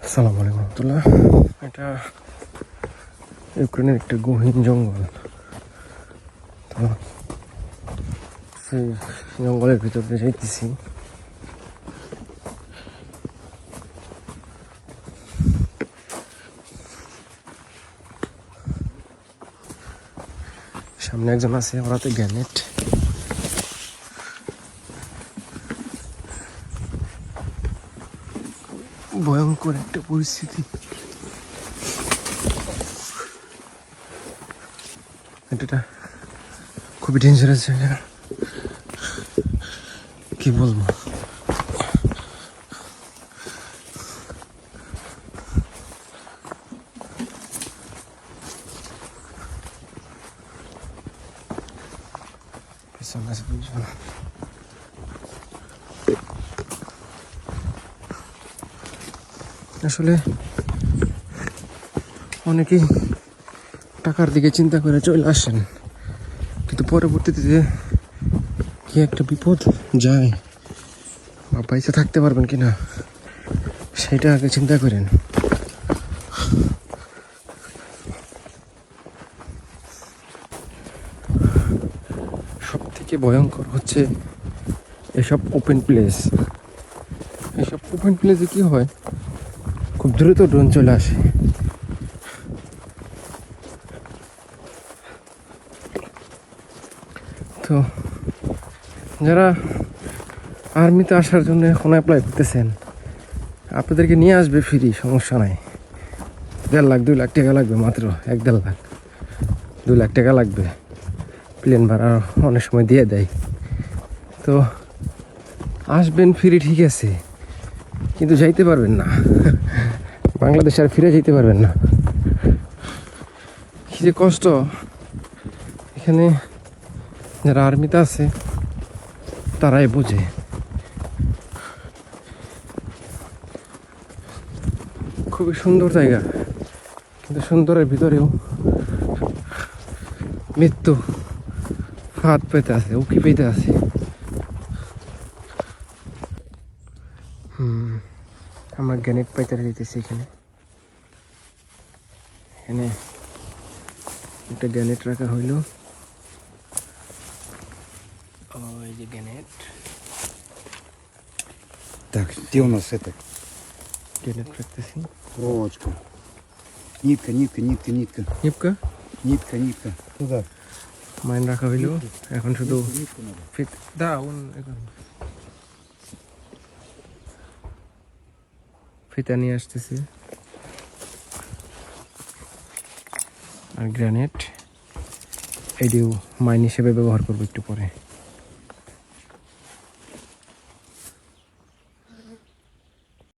আসসালামু আলাইকুম রহমতুল্লাহ। এটা ইউক্রেনের একটা গহীন জঙ্গল। তো সেই জঙ্গলের ভিতর দিয়ে যাইতেছি। সামনে একজন আছে, ওরাতে গ্যানেট। ভয়ঙ্কর একটা পরিস্থিতি। এটা খুবই ডেঞ্জারাস জায়গা, কি বলবো। আসলে অনেকেই টাকার দিকে চিন্তা করে চলে আসেন, কিন্তু পরবর্তীতে কি একটা বিপদ যায় বা পয়সা থাকতে পারবেন কিনা সেটা আগে চিন্তা করেন। সব থেকে ভয়ঙ্কর হচ্ছে এসব ওপেন প্লেস। এসব ওপেন প্লেসে কি হয়, খুব দ্রুত ড্রোন চলে আসে। তো যারা আর্মিতে আসার জন্য এখন অ্যাপ্লাই করতেছেন, আপনাদেরকে নিয়ে আসবে ফ্রি, সমস্যা নাই। 1.5 লাখ 2 লাখ টাকা লাগবে, মাত্র 1-1.5 লাখ 2 লাখ টাকা লাগবে। প্লেন ভাড়া অনেক সময় দিয়ে দেয়। তো আসবেন ফ্রি, ঠিক আছে, কিন্তু যাইতে পারবেন না বাংলাদেশ, আর ফিরে যেতে পারবেন না। কি যে কষ্ট। এখানে যারা আর্মিতে আছে তারাই বোঝে। খুবই সুন্দর জায়গা, কিন্তু সুন্দরের ভিতরেও মৃত্যু ফাঁদ পেতে আছে, উকি পেতে আছে। আমরা গ্যানেট পাইতে দিতেছি। এখানে এখানে একটা গ্যানেট রাখা হইল। এই যে গ্যানেট। Так, где у нас это? গ্যানেট রাখতেছি। Проволочка. Нитка. নিপকা Нитка. Туда. মাইন রাখা হইল। এখন শুধু Нитку надо. ফিট দাউন, এখন ফিতা নিয়ে আসতেছি আর গ্রেনেড। এটিও মাইন হিসেবে ব্যবহার করবো একটু পরে।